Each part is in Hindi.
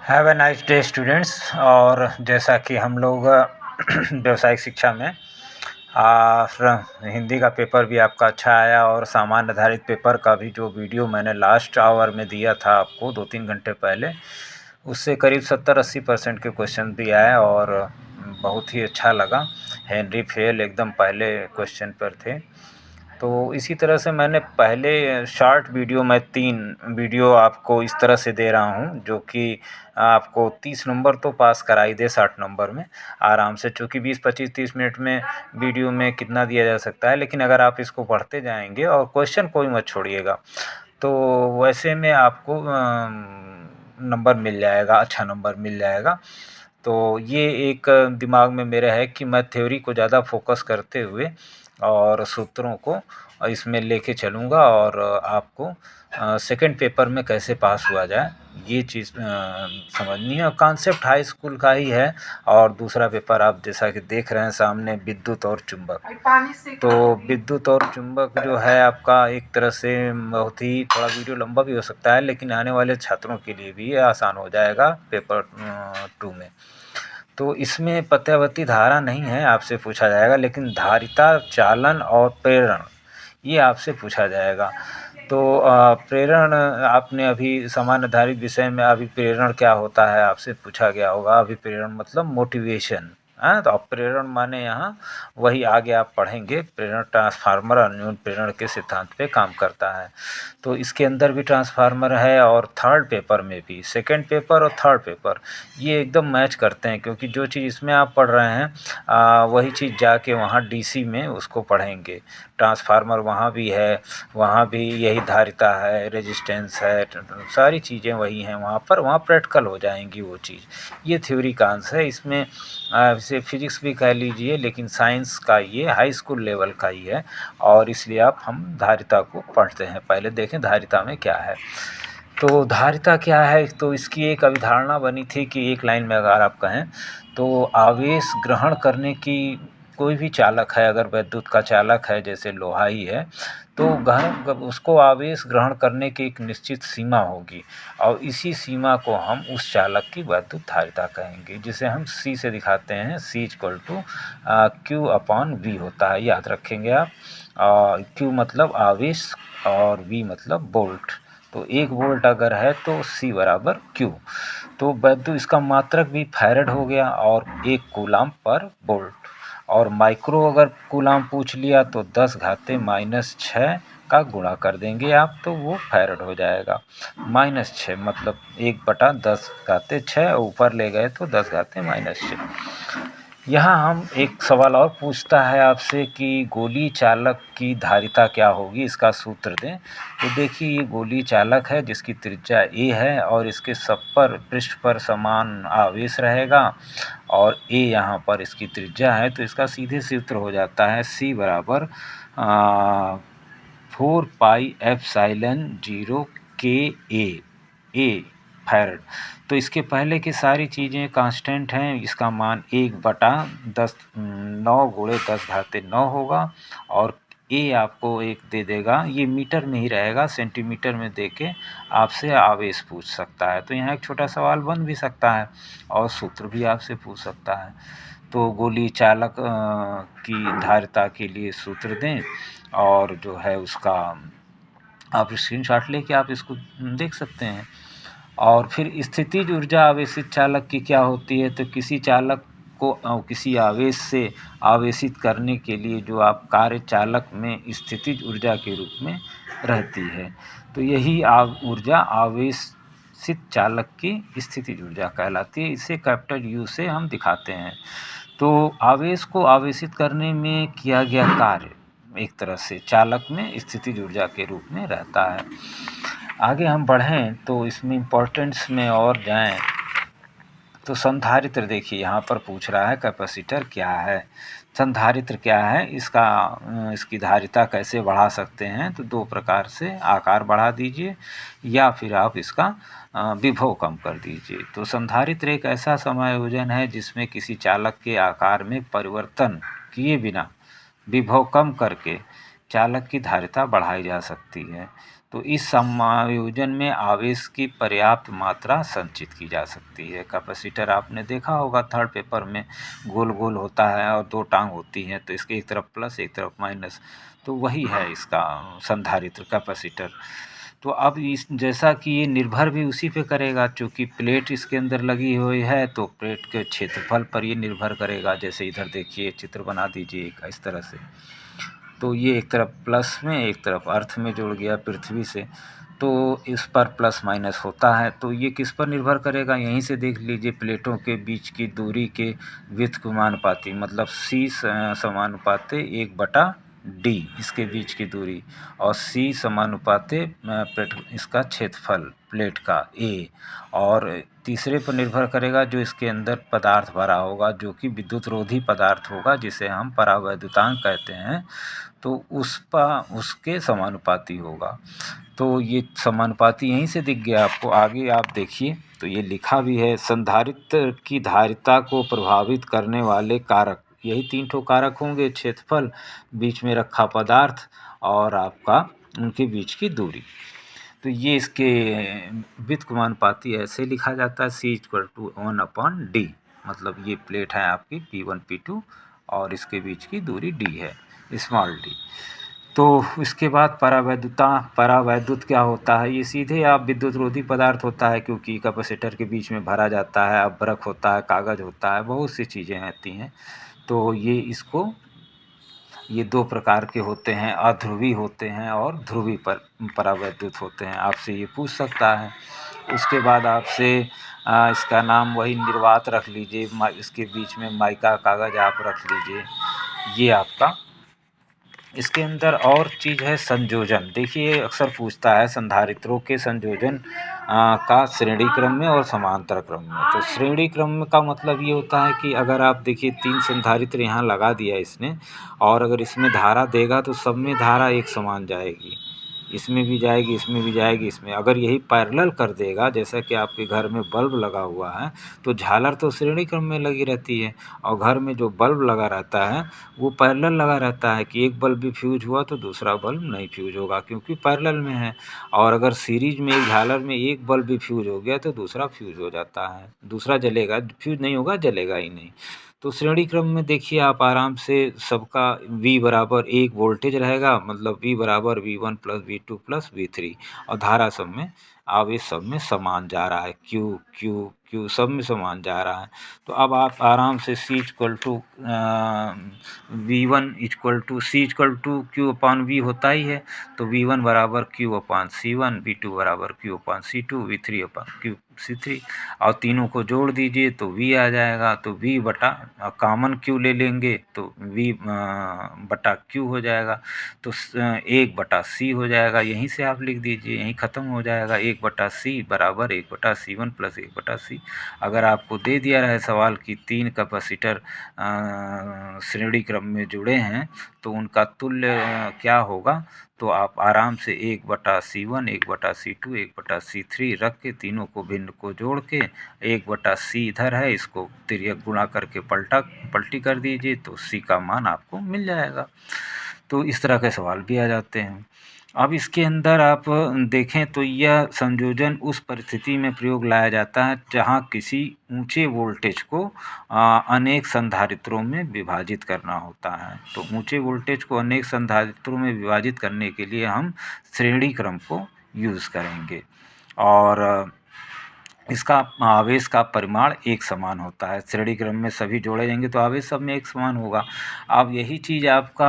Have a nice day students. और जैसा कि हम लोग व्यावसायिक शिक्षा में हिंदी का पेपर भी आपका अच्छा आया और सामान्य आधारित पेपर का भी जो वीडियो मैंने लास्ट आवर में दिया था आपको 2-3 घंटे पहले, उससे करीब 70-80% के क्वेश्चन भी आए और बहुत ही अच्छा लगा। हेनरी फेल एकदम पहले क्वेश्चन पर थे। तो इसी तरह से मैंने पहले शॉर्ट वीडियो में 3 वीडियो आपको इस तरह से दे रहा हूँ जो कि आपको 30 नंबर तो पास करा ही दे 60 नंबर में आराम से, चूँकि 20-25-30 मिनट में वीडियो में कितना दिया जा सकता है। लेकिन अगर आप इसको पढ़ते जाएंगे और क्वेश्चन कोई मत छोड़िएगा तो वैसे में आपको नंबर मिल जाएगा, अच्छा नंबर मिल जाएगा। तो ये एक दिमाग में मेरे है कि मैं थ्योरी को ज़्यादा फोकस करते हुए और सूत्रों को इसमें लेके चलूँगा और आपको सेकंड पेपर में कैसे पास हुआ जाए ये चीज़ समझनी है। और कॉन्सेप्ट हाई स्कूल का ही है। और दूसरा पेपर आप जैसा कि देख रहे हैं सामने, विद्युत और चुंबक। तो विद्युत और चुंबक जो है आपका एक तरह से बहुत ही, थोड़ा वीडियो लंबा भी हो सकता है लेकिन आने वाले छात्रों के लिए भी ये आसान हो जाएगा पेपर 2 में। तो इसमें प्रत्यावर्ती धारा नहीं है, आपसे पूछा जाएगा, लेकिन धारिता, चालन और प्रेरण ये आपसे पूछा जाएगा। तो प्रेरण आपने अभी समान आधारित विषय में अभी प्रेरण क्या होता है आपसे पूछा गया होगा। अभी प्रेरण मतलब मोटिवेशन, हाँ। तो अब प्रेरण माने यहाँ वही आगे आप पढ़ेंगे, प्रेरण ट्रांसफार्मर अन्योन्य प्रेरण के सिद्धांत पे काम करता है। तो इसके अंदर भी ट्रांसफार्मर है और थर्ड पेपर में भी, सेकंड पेपर और थर्ड पेपर ये एकदम मैच करते हैं, क्योंकि जो चीज़ इसमें आप पढ़ रहे हैं वही चीज़ जाके वहाँ डीसी में उसको पढ़ेंगे। ट्रांसफार्मर वहाँ भी है, वहाँ भी यही धारिता है, रेजिस्टेंस है, सारी चीज़ें वही हैं वहाँ पर, वहाँ प्रैक्टिकल हो जाएंगी वो चीज़। ये थ्योरी का अंश है। इसमें इसे फिजिक्स भी कह लीजिए, लेकिन साइंस का ये हाई स्कूल लेवल का ही है और इसलिए हम धारिता को पढ़ते हैं। पहले देखें धारिता में क्या है। तो धारिता क्या है, तो इसकी एक अवधारणा बनी थी कि एक लाइन में अगर आप कहें तो आवेश ग्रहण करने की, कोई भी चालक है, अगर विद्युत का चालक है जैसे लोहा ही है, तो उसको आवेश ग्रहण करने की एक निश्चित सीमा होगी और इसी सीमा को हम उस चालक की विद्युत धारिता कहेंगे, जिसे हम C से दिखाते हैं। C = Q/V होता है, याद रखेंगे आप। Q मतलब आवेश और V मतलब वोल्ट। तो 1 वोल्ट अगर है तो C = Q। तो विद्युत इसका मात्रक भी फैराड हो गया और 1 कूलाम पर वोल्ट। और माइक्रो अगर कूलाम पूछ लिया तो 10⁻⁻6 का गुणा कर देंगे आप तो वो फैराड हो जाएगा। -6 मतलब 1/10⁻6, ऊपर ले गए तो 10⁻⁻6। यहाँ हम एक सवाल और पूछता है आपसे कि गोली चालक की धारिता क्या होगी, इसका सूत्र दें। तो देखिए ये गोली चालक है जिसकी त्रिज्या A है और इसके सब पर पृष्ठ पर समान आवेश रहेगा और A यहाँ पर इसकी त्रिज्या है, तो इसका सीधे सूत्र हो जाता है C = 4πε0 Ka फैराड। तो इसके पहले की सारी चीज़ें कांस्टेंट हैं, इसका मान 1/10 9 × 10⁻9 होगा और A आपको एक दे देगा, ये मीटर में ही रहेगा, सेंटीमीटर में देके आपसे आवेश पूछ सकता है। तो यहाँ एक छोटा सवाल बन भी सकता है और सूत्र भी आपसे पूछ सकता है। तो गोली चालक की धारिता के लिए सूत्र दें और जो है उसका आप स्क्रीनशॉट लेके आप इसको देख सकते हैं। और फिर स्थितिज ऊर्जा आवेशित चालक की क्या होती है, तो किसी चालक को किसी आवेश से आवेशित करने के लिए जो आप कार्य चालक में स्थितिज ऊर्जा के रूप में रहती है, तो यही ऊर्जा आवेशित चालक की स्थितिज ऊर्जा कहलाती है। इसे U से हम दिखाते हैं। तो आवेश को आवेशित करने में किया गया कार्य एक तरह से चालक में स्थितिज ऊर्जा के रूप में रहता है। आगे हम बढ़ें तो इसमें इम्पोर्टेंस में और जाएं तो संधारित्र देखिए यहाँ पर पूछ रहा है कैपेसिटर क्या है, संधारित्र क्या है, इसकी धारिता कैसे बढ़ा सकते हैं। तो 2 प्रकार से, आकार बढ़ा दीजिए या फिर आप इसका विभव कम कर दीजिए। तो संधारित्र एक ऐसा समायोजन है जिसमें किसी चालक के आकार में परिवर्तन किए बिना विभव कम करके चालक की धारिता बढ़ाई जा सकती है। तो इस समायोजन में आवेश की पर्याप्त मात्रा संचित की जा सकती है। कैपेसिटर आपने देखा होगा थर्ड पेपर में गोल गोल होता है और दो टांग होती हैं, तो इसके एक तरफ प्लस एक तरफ माइनस, तो वही है इसका संधारित्र कैपेसिटर। तो अब इस जैसा कि ये निर्भर भी उसी पे करेगा, चूँकि प्लेट इसके अंदर लगी हुई है तो प्लेट के क्षेत्रफल पर ये निर्भर करेगा। जैसे इधर देखिए चित्र बना दीजिए इस तरह से, तो ये एक तरफ प्लस में एक तरफ अर्थ में जुड़ गया पृथ्वी से, तो इस पर प्लस माइनस होता है। तो ये किस पर निर्भर करेगा, यहीं से देख लीजिए प्लेटों के बीच की दूरी के व्युत्क्रमानुपाती, मतलब C समानुपाते 1/D इसके बीच की दूरी, और C समानुपाते प्लेट इसका क्षेत्रफल प्लेट का A, और तीसरे पर निर्भर करेगा जो इसके अंदर पदार्थ भरा होगा, जो कि विद्युत रोधी पदार्थ होगा, जिसे हम परावैद्युतांक कहते हैं, तो उसके समानुपाती होगा। तो ये समानुपाती यहीं से दिख गया आपको। आगे आप देखिए तो ये लिखा भी है, संधारित्र की धारिता को प्रभावित करने वाले कारक, यही 3 ठो कारक होंगे, क्षेत्रफल, बीच में रखा पदार्थ और आपका उनके बीच की दूरी। तो ये इसके व्युत्क्रमानुपाती ऐसे लिखा जाता है C=1/D, मतलब ये प्लेट है आपकी P1 P2 और इसके बीच की दूरी D है, स्मॉल d। तो इसके बाद परावैद्युत क्या होता है, ये सीधे आप विद्युत रोधी पदार्थ होता है, क्योंकि कैपेसिटर के बीच में भरा जाता है, अभ्रक होता है, कागज़ होता है, बहुत सी चीज़ें आती हैं। तो ये 2 प्रकार के होते हैं, अध्रुवी होते हैं और ध्रुवी परावैद्युत होते हैं। आपसे ये पूछ सकता है। उसके बाद आपसे इसका नाम वही निर्वात रख लीजिए, इसके बीच में माइका कागज़ आप रख लीजिए, ये आपका। इसके अंदर और चीज़ है संयोजन। देखिए अक्सर पूछता है संधारित्रों के संयोजन का श्रेणी क्रम में और समांतर क्रम में। तो श्रेणी क्रम का मतलब ये होता है कि अगर आप देखिए 3 संधारित्र यहाँ लगा दिया इसने, और अगर इसमें धारा देगा तो सब में धारा एक समान जाएगी, इसमें भी जाएगी, इसमें भी जाएगी, इसमें। अगर यही पैरेलल कर देगा, जैसा कि आपके घर में बल्ब लगा हुआ है, तो झालर तो श्रेणी क्रम में लगी रहती है, और घर में जो बल्ब लगा रहता है वो पैरेलल लगा रहता है कि एक बल्ब भी फ्यूज हुआ तो दूसरा बल्ब नहीं फ्यूज होगा, क्योंकि पैरेलल में है। और अगर सीरीज में एक झालर में एक बल्ब भी फ्यूज हो गया तो दूसरा फ्यूज हो जाता है, दूसरा जलेगा, फ्यूज नहीं होगा, जलेगा ही नहीं। तो श्रेणी क्रम में देखिए आप आराम से सबका V बराबर 1 वोल्टेज रहेगा, मतलब V बराबर V1 plus V2 plus V3, और धारा सब में, आवेश सब में समान जा रहा है, Q सब में समान जा रहा है। तो अब आप आराम से C=V1 होता ही है, तो V1 बराबर Q/C1, V2 बराबर Q/C2, V3/Q/C3, और तीनों को जोड़ दीजिए तो V आ जाएगा। तो V बटा कॉमन Q ले लेंगे तो V बटा Q हो जाएगा, तो 1/C हो जाएगा। यहीं से आप लिख दीजिए, यहीं ख़त्म हो जाएगा। 1/C बराबर 1/C1 प्लस 1/C। अगर आपको दे दिया रहे सवाल कि 3 कैपेसिटर श्रेणी क्रम में जुड़े हैं तो उनका तुल्य क्या होगा, तो आप आराम से 1/C1, 1/C2, 1/C3 रख के तीनों को भिन्न को जोड़ के 1/C इधर है, इसको तिर्यक गुणा करके पलटी कर दीजिए तो C का मान आपको मिल जाएगा। तो इस तरह के सवाल भी आ जाते हैं। अब इसके अंदर आप देखें तो यह संयोजन उस परिस्थिति में प्रयोग लाया जाता है जहाँ किसी ऊंचे वोल्टेज को अनेक संधारित्रों में विभाजित करना होता है। तो ऊंचे वोल्टेज को अनेक संधारित्रों में विभाजित करने के लिए हम श्रेणी क्रम को यूज़ करेंगे, और इसका आवेश का परिमाण एक समान होता है। श्रेणी क्रम में सभी जोड़े जाएंगे तो आवेश सब में एक समान होगा। अब यही चीज़ आपका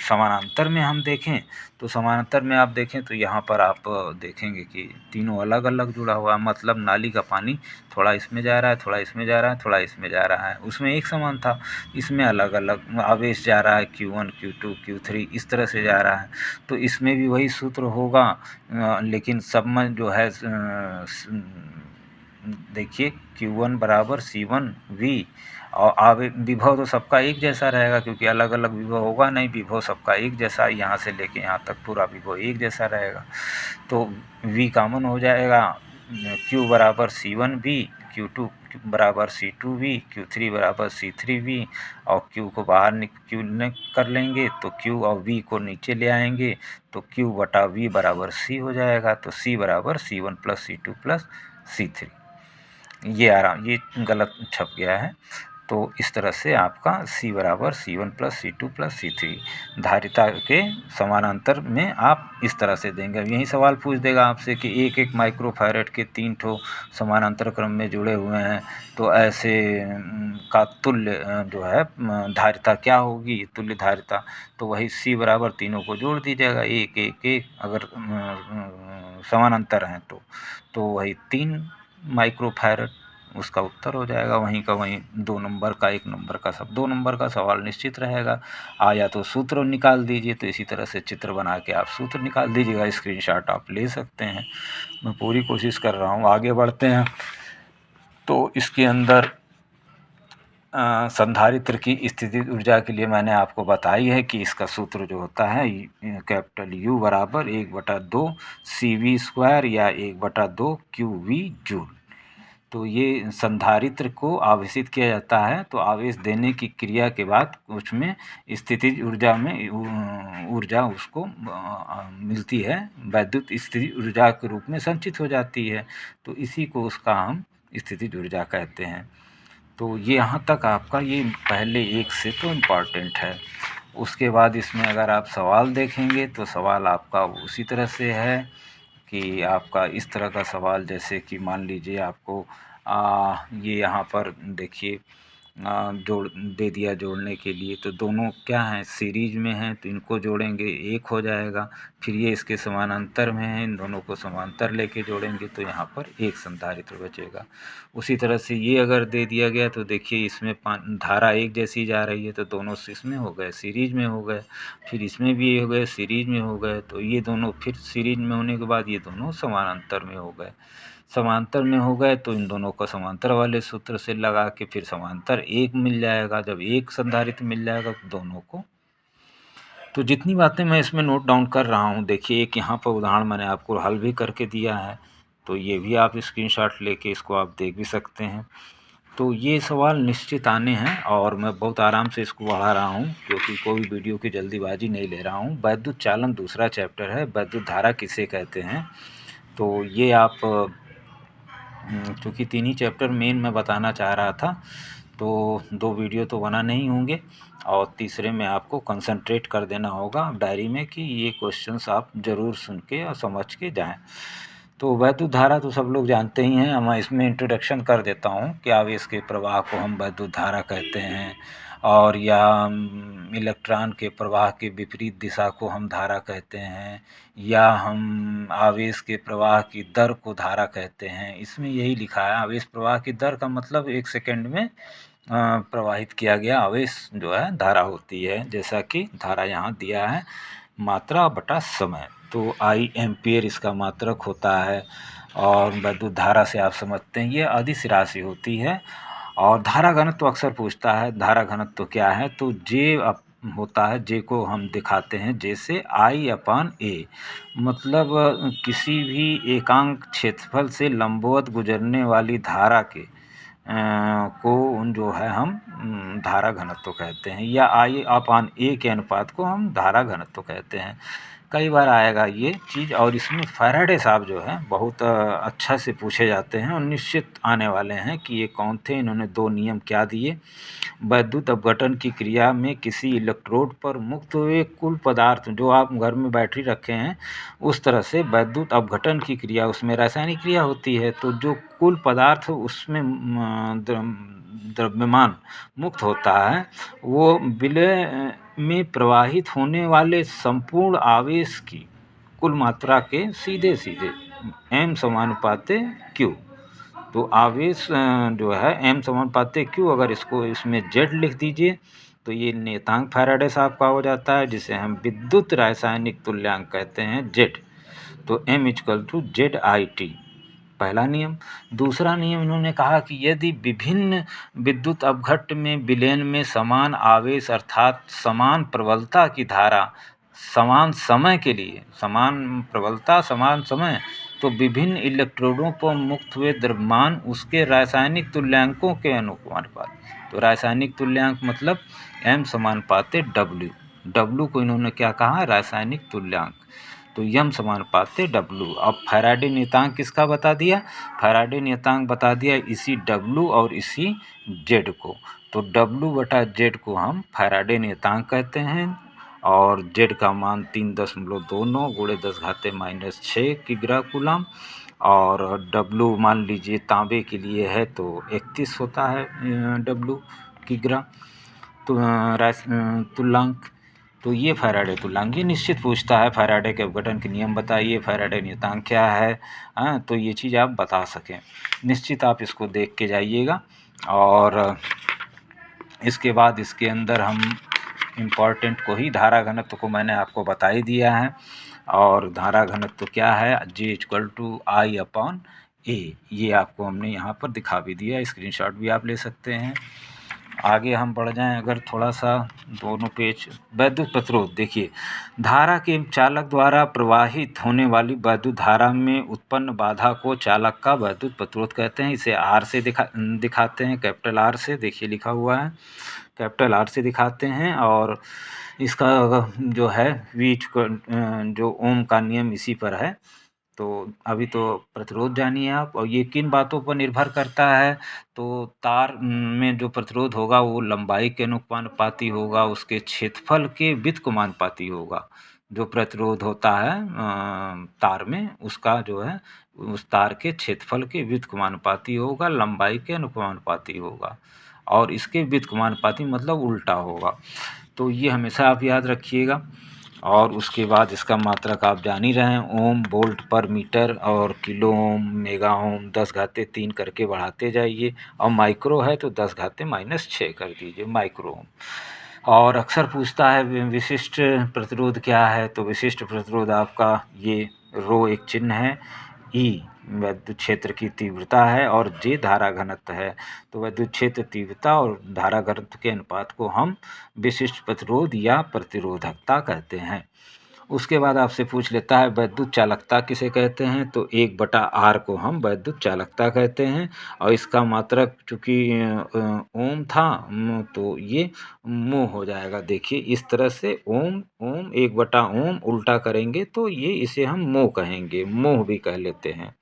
समानांतर में हम देखें तो समानांतर में आप देखें तो यहाँ पर आप देखेंगे कि तीनों अलग अलग जुड़ा हुआ है, मतलब नाली का पानी थोड़ा इसमें जा रहा है, थोड़ा इसमें जा रहा है, थोड़ा इसमें जा रहा है। उसमें एक समान था, इसमें अलग अलग आवेश जा रहा है, Q1 Q2 Q3 इस तरह से जा रहा है। तो इसमें भी वही सूत्र होगा, लेकिन सब में जो है देखिए Q1 बराबर C1V, और विभव तो सबका एक जैसा रहेगा, क्योंकि अलग अलग विभव होगा नहीं, विभव सबका एक जैसा, यहाँ से लेके यहाँ तक पूरा विभव एक जैसा रहेगा। तो V कॉमन हो जाएगा, Q बराबर C1V, Q2 बराबर C2V, Q3 बराबर C3V और Q को बाहर Q कर लेंगे तो Q और V को नीचे ले आएंगे तो Q बटा V बराबर C हो जाएगा। तो C बराबर C1 plus C2 plus C3। ये गलत छप गया है। तो इस तरह से आपका C बराबर C1 plus C2 plus C3 धारिता के समानांतर में आप इस तरह से देंगे। यही सवाल पूछ देगा आपसे कि 1-1 माइक्रोफैरड के 3 ठो समानांतर क्रम में जुड़े हुए हैं तो ऐसे का तुल्य जो है धारिता क्या होगी, तुल्य धारिता। तो वही C बराबर तीनों को जोड़ दीजिएगा 1-1-1 अगर समानांतर हैं तो वही 3 माइक्रोफैरड उसका उत्तर हो जाएगा। वहीं का वहीं 2 नंबर का 1 नंबर का सब 2 नंबर का सवाल निश्चित रहेगा। या तो सूत्र निकाल दीजिए, तो इसी तरह से चित्र बना के आप सूत्र निकाल दीजिएगा, स्क्रीनशॉट आप ले सकते हैं। मैं पूरी कोशिश कर रहा हूँ। आगे बढ़ते हैं। तो इसके अंदर संधारित्र की स्थितिज ऊर्जा के लिए मैंने आपको बताई है कि इसका सूत्र जो होता है कैपिटल U बराबर 1/2 CV² या 1/2 QV जूल। तो ये संधारित्र को आवेशित किया जाता है। तो आवेश देने की क्रिया के बाद उसमें स्थितिज ऊर्जा में ऊर्जा उसको मिलती है, वैद्युत स्थितिज ऊर्जा के रूप में संचित हो जाती है। तो इसी को उसका हम स्थितिज ऊर्जा कहते हैं। तो ये यहाँ तक आपका ये पहले एक से तो इम्पॉर्टेंट है। उसके बाद इसमें अगर आप सवाल देखेंगे तो सवाल आपका उसी तरह से है कि आपका इस तरह का सवाल, जैसे कि मान लीजिए आपको ये यहाँ पर देखिए जोड़ दे दिया जोड़ने के लिए। तो दोनों क्या हैं, सीरीज में हैं तो इनको जोड़ेंगे 1 हो जाएगा। फिर ये इसके समानांतर में हैं, इन दोनों को समांतर लेके जोड़ेंगे तो यहाँ पर 1 संधारित्र बचेगा। उसी तरह से ये अगर दे दिया गया तो देखिए इसमें धारा एक जैसी जा रही है तो दोनों इसमें हो गए, सीरीज में हो गए। फिर इसमें भी ये हो गए, सीरीज में हो गए। तो ये दोनों फिर सीरीज में होने के बाद ये दोनों समानांतर में हो गए। समांतर में हो गए तो इन दोनों को समांतर वाले सूत्र से लगा के फिर समांतर 1 मिल जाएगा। जब 1 संधारित्र मिल जाएगा तो दोनों को। तो जितनी बातें मैं इसमें नोट डाउन कर रहा हूँ, देखिए एक यहाँ पर उदाहरण मैंने आपको हल भी करके दिया है, तो ये भी आप स्क्रीनशॉट लेके इसको आप देख भी सकते हैं। तो ये सवाल निश्चित आने हैं और मैं बहुत आराम से इसको बढ़ा रहा हूँ क्योंकि कोई वीडियो की जल्दीबाजी नहीं ले रहा हूँ। वैद्युत चालन दूसरा चैप्टर है, वैद्युत धारा किसे कहते हैं। तो ये आप क्योंकि 3 ही चैप्टर मेन मैं बताना चाह रहा था तो 2 वीडियो तो बना नहीं होंगे और तीसरे में आपको कंसंट्रेट कर देना होगा डायरी में कि ये क्वेश्चंस आप ज़रूर सुन के और समझ के जाएं। तो वैद्युत धारा तो सब लोग जानते ही हैं। मैं इसमें इंट्रोडक्शन कर देता हूँ कि आवेश के प्रवाह को हम वैद्युत धारा कहते हैं और या इलेक्ट्रॉन के प्रवाह के विपरीत दिशा को हम धारा कहते हैं या हम आवेश के प्रवाह की दर को धारा कहते हैं। इसमें यही लिखा है, आवेश प्रवाह की दर का मतलब 1 सेकंड में प्रवाहित किया गया आवेश जो है धारा होती है। जैसा कि धारा यहाँ दिया है, मात्रा बटा समय। तो I एम्पियर इसका मात्रक होता है और वैद्युत धारा से आप समझते हैं ये अदिश राशि होती है। और धारा घनत्व अक्सर पूछता है, धारा घनत्व क्या है, तो J होता है। J को हम दिखाते हैं जैसे I/A, मतलब किसी भी एकांक क्षेत्रफल से लंबवत गुजरने वाली धारा के को जो है हम धारा घनत्व कहते हैं या I/A के अनुपात को हम धारा घनत्व कहते हैं। कई बार आएगा ये चीज़ और इसमें फैराडे साहब जो है बहुत अच्छा से पूछे जाते हैं और निश्चित आने वाले हैं कि ये कौन थे, इन्होंने 2 नियम क्या दिए। वैद्युत अपघटन की क्रिया में किसी इलेक्ट्रोड पर मुक्त हुए कुल पदार्थ, जो आप घर में बैटरी रखे हैं उस तरह से वैद्युत अपघटन की क्रिया, उसमें रासायनिक क्रिया होती है। तो जो कुल पदार्थ उसमें द्रव्यमान मुक्त होता है वो विलय में प्रवाहित होने वाले संपूर्ण आवेश की कुल मात्रा के सीधे सीधे m समानुपाते q। तो आवेश जो है m समानुपाते q, अगर इसमें z लिख दीजिए तो ये नियतांक फैराडे साहब का हो जाता है जिसे हम विद्युत रासायनिक तुल्यांक कहते हैं z। तो m=ZIT पहला नियम। दूसरा नियम इन्होंने कहा कि यदि विभिन्न विद्युत अपघट्ट में विलयन में समान आवेश अर्थात समान प्रबलता की धारा समान समय के लिए, समान प्रबलता समान समय तो विभिन्न इलेक्ट्रोडों पर मुक्त हुए द्रव्यमान उसके रासायनिक तुल्यांकों के अनुपात। तो रासायनिक तुल्यांक मतलब m समानुपाते W। W को इन्होंने क्या कहा, रासायनिक तुल्यांक। तो m समानुपाते W। अब फैराडे नियतांक किसका बता दिया, फैराडे नियतांक बता दिया इसी W और इसी Z को। तो W/Z को हम फैराडे नियतांक कहते हैं और Z का मान 3.29 × 10⁻⁻6 किग्रा कूलम। और W मान लीजिए तांबे के लिए है तो 31 होता है W किग्रा तो तुल्यांक। तो ये फैराडे तुल्यांक। ये निश्चित पूछता है फैराडे के अपघटन के नियम बताइए, फैराडे नियतांक क्या है, तो ये चीज़ आप बता सकें। निश्चित आप इसको देख के जाइएगा। और इसके बाद इसके अंदर हम इम्पॉर्टेंट को ही, धारा घनत्व को मैंने आपको बता ही दिया है। और धारा घनत्व क्या है, G=I/A। ये आपको हमने यहाँ पर दिखा भी दिया, स्क्रीनशॉट भी आप ले सकते हैं। आगे हम बढ़ जाएं अगर थोड़ा सा, दोनों पेज। वैद्युत प्रतिरोध देखिए, धारा के चालक द्वारा प्रवाहित होने वाली वैद्युत धारा में उत्पन्न बाधा को चालक का वैद्युत प्रतिरोध कहते हैं। इसे R से दिखाते हैं, कैपिटल R से। देखिए लिखा हुआ है, कैपिटल R से दिखाते हैं। और इसका जो है जो ओम का नियम इसी पर है। तो अभी तो प्रतिरोध जानिए आप। और ये किन बातों पर निर्भर करता है, तो तार में जो प्रतिरोध होगा वो लंबाई के अनुपाती होगा, उसके क्षेत्रफल के व्युत्क्रमानुपाती होगा। जो प्रतिरोध होता है तार में, उसका जो है उस तार के क्षेत्रफल के व्युत्क्रमानुपाती होगा, लंबाई के अनुपाती होगा। और इसके व्युत्क्रमानुपाती मतलब उल्टा होगा। तो ये हमेशा आप याद रखिएगा। और उसके बाद इसका मात्रक आप जान ही रहे हैं, ओम, वोल्ट पर मीटर और किलो ओम, मेगा ओम, 10⁻³ करके बढ़ाते जाइए। और माइक्रो है तो 10⁻⁻6 कर दीजिए माइक्रो ओम। और अक्सर पूछता है विशिष्ट प्रतिरोध क्या है, तो विशिष्ट प्रतिरोध आपका ये रो एक चिन्ह है, ई विद्युत क्षेत्र की तीव्रता है और जे धारा घनत्व है। तो विद्युत क्षेत्र तीव्रता और धारा घनत्व के अनुपात को हम विशिष्ट प्रतिरोध या प्रतिरोधकता कहते हैं। उसके बाद आपसे पूछ लेता है वैद्युत चालकता किसे कहते हैं, तो 1/R को हम वैद्युत चालकता कहते हैं। और इसका मात्रक चूँकि ओम था, तो ये मो हो जाएगा। देखिए इस तरह से ओम 1/ओम उल्टा करेंगे तो ये इसे हम मो कहेंगे, मोह भी कह लेते हैं।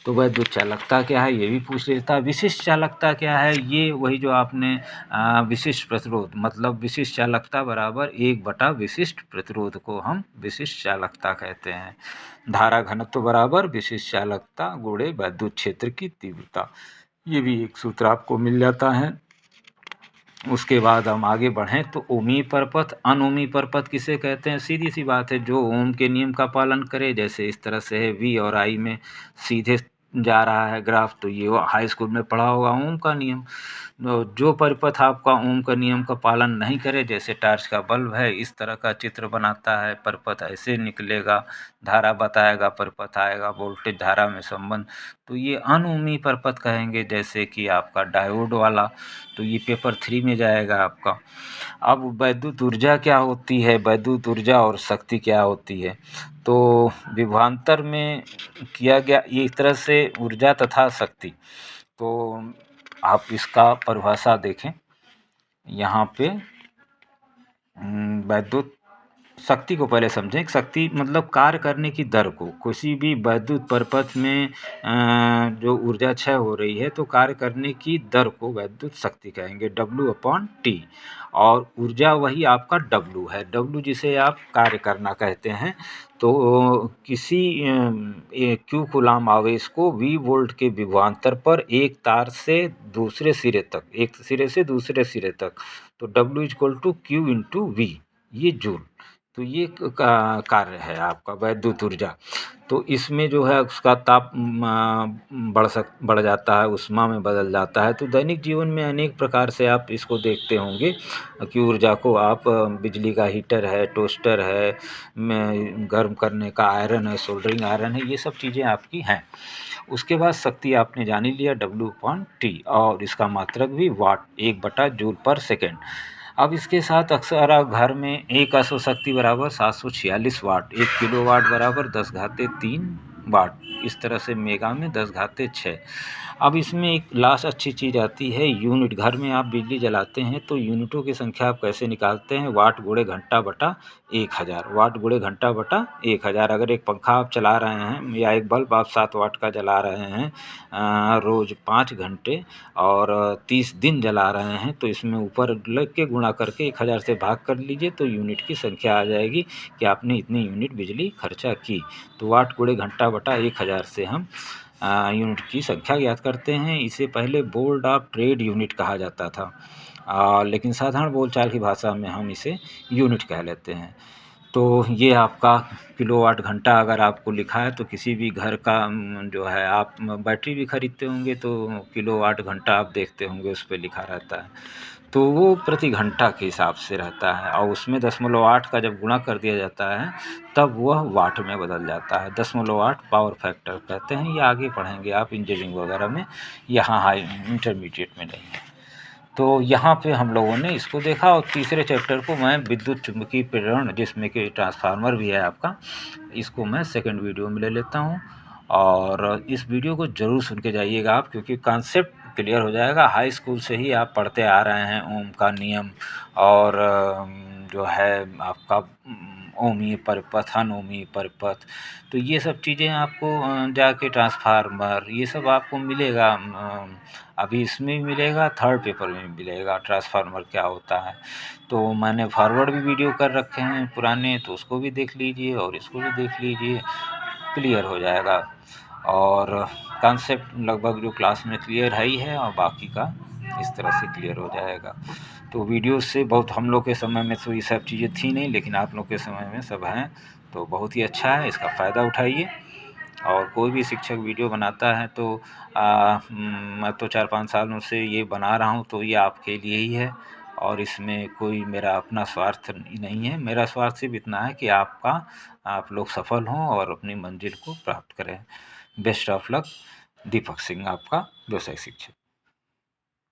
तो वैद्युत चालकता क्या है ये भी पूछ लेता है। विशिष्ट चालकता क्या है, ये वही जो आपने विशिष्ट प्रतिरोध मतलब विशिष्ट चालकता बराबर 1/विशिष्ट प्रतिरोध को हम विशिष्ट चालकता कहते हैं। धारा घनत्व बराबर विशिष्ट चालकता गुणे वैद्युत क्षेत्र की तीव्रता, ये भी एक सूत्र आपको मिल जाता है। उसके बाद हम आगे बढ़ें तो ओमीय परपथ, अनोमीय परपथ किसे कहते हैं, सीधी सी बात है, जो ओम के नियम का पालन करे। जैसे इस तरह से है, V और I में सीधे जा रहा है ग्राफ, तो ये हाई स्कूल में पढ़ा होगा ओम का नियम। जो परिपथ आपका ओम का नियम का पालन नहीं करे, जैसे टार्च का बल्ब है, इस तरह का चित्र बनाता है, परिपथ ऐसे निकलेगा, धारा बताएगा, परिपथ आएगा, वोल्टेज धारा में संबंध, तो ये अनोमीय परिपथ कहेंगे। जैसे कि आपका डायोड वाला, तो ये पेपर 3 में जाएगा आपका। अब वैद्युत ऊर्जा क्या होती है, वैद्युत ऊर्जा और शक्ति क्या होती है, तो विभवांतर में किया गया ये एक तरह से ऊर्जा तथा शक्ति। तो आप इसका परिभाषा देखें यहाँ पे, वैद्युत शक्ति को पहले समझें। शक्ति मतलब कार्य करने की दर को, किसी भी वैद्युत परिपथ में जो ऊर्जा क्षय हो रही है तो कार्य करने की दर को वैद्युत शक्ति कहेंगे, W/T। और ऊर्जा वही आपका W है, W जिसे आप कार्य करना कहते हैं। तो किसी Q कूलाम आवेश को V वोल्ट के विभवांतर पर एक तार से दूसरे सिरे तक, एक सिरे से दूसरे सिरे तक, तो W=Q/V, ये जूल। तो ये कार्य है आपका वैद्युत ऊर्जा। तो इसमें जो है उसका ताप बढ़ जाता है, ऊष्मा में बदल जाता है। तो दैनिक जीवन में अनेक प्रकार से आप इसको देखते होंगे कि ऊर्जा को आप बिजली का हीटर है, टोस्टर है, गर्म करने का आयरन है, सोल्डरिंग आयरन है, ये सब चीज़ें आपकी हैं। उसके बाद शक्ति आपने जान ही लिया W/T, और इसका मात्रक भी वाट, 1/जूल पर सेकेंड। अब इसके साथ अक्सर आप घर में एक अश्वशक्ति बराबर 746 वाट, 1 किलोवाट बराबर 10 घाते 3 वाट, इस तरह से मेगा में 10 घाते 6। अब इसमें एक लास्ट अच्छी चीज़ आती है यूनिट। घर में आप बिजली जलाते हैं तो यूनिटों की संख्या आप कैसे निकालते हैं? वाट गुणे घंटा बटा 1000, वाट गुणे घंटा बटा 1000। अगर एक पंखा आप चला रहे हैं या एक बल्ब आप 7 वाट का जला रहे हैं रोज़ 5 घंटे और 30 दिन जला रहे हैं, तो इसमें ऊपर लग के गुणा करके 1000 से भाग कर लीजिए तो यूनिट की संख्या आ जाएगी कि आपने इतनी यूनिट बिजली खर्चा की। तो वाट गुणे घंटा बटा 1000 से हम यूनिट की संख्या ज्ञात करते हैं। इसे पहले बोर्ड ऑफ ट्रेड यूनिट कहा जाता था, लेकिन साधारण बोलचाल की भाषा में हम इसे यूनिट कह लेते हैं। तो ये आपका किलोवाट घंटा अगर आपको लिखा है तो किसी भी घर का जो है आप बैटरी भी खरीदते होंगे तो किलोवाट घंटा आप देखते होंगे उस पे लिखा रहता है। तो वो प्रति घंटा के हिसाब से रहता है और उसमें 0.8 का जब गुणा कर दिया जाता है तब वह वाट में बदल जाता है। 0.8 पावर फैक्टर कहते हैं। ये आगे पढ़ेंगे आप इंजीनियरिंग वगैरह में, यहाँ हाई इंटरमीडिएट में नहीं है। तो यहाँ पे हम लोगों ने इसको देखा और तीसरे चैप्टर को मैं विद्युत चुम्बकीय प्रेरण जिसमें कि ट्रांसफार्मर भी है आपका, इसको मैं सेकंड वीडियो में ले लेता हूँ। और इस वीडियो को ज़रूर सुन के जाइएगा आप, क्योंकि कॉन्सेप्ट क्लियर हो जाएगा। हाई स्कूल से ही आप पढ़ते आ रहे हैं ओम का नियम और जो है आपका ओमीय परिपथ, अनोमीय परिपथ, तो ये सब चीज़ें आपको जाके ट्रांसफार्मर ये सब आपको मिलेगा। अभी इसमें भी मिलेगा, थर्ड पेपर में भी मिलेगा ट्रांसफार्मर क्या होता है। तो मैंने फॉरवर्ड भी वीडियो कर रखे हैं पुराने, तो उसको भी देख लीजिए और इसको भी देख लीजिए, क्लियर हो जाएगा। और कॉन्सेप्ट लगभग जो क्लास में क्लियर है ही है और बाकी का इस तरह से क्लियर हो जाएगा। तो वीडियो से बहुत, हम लोग के समय में तो ये सब चीज़ें थी नहीं, लेकिन आप लोग के समय में सब हैं, तो बहुत ही अच्छा है, इसका फ़ायदा उठाइए। और कोई भी शिक्षक वीडियो बनाता है तो मैं तो 4-5 सालों से ये बना रहा हूँ, तो ये आपके लिए ही है और इसमें कोई मेरा अपना स्वार्थ नहीं है। मेरा स्वार्थ सिर्फ इतना है कि आप लोग सफल हों और अपनी मंजिल को प्राप्त करें। Best of luck. Deepak Singh, आपका व्यवसायिक शिक्षक।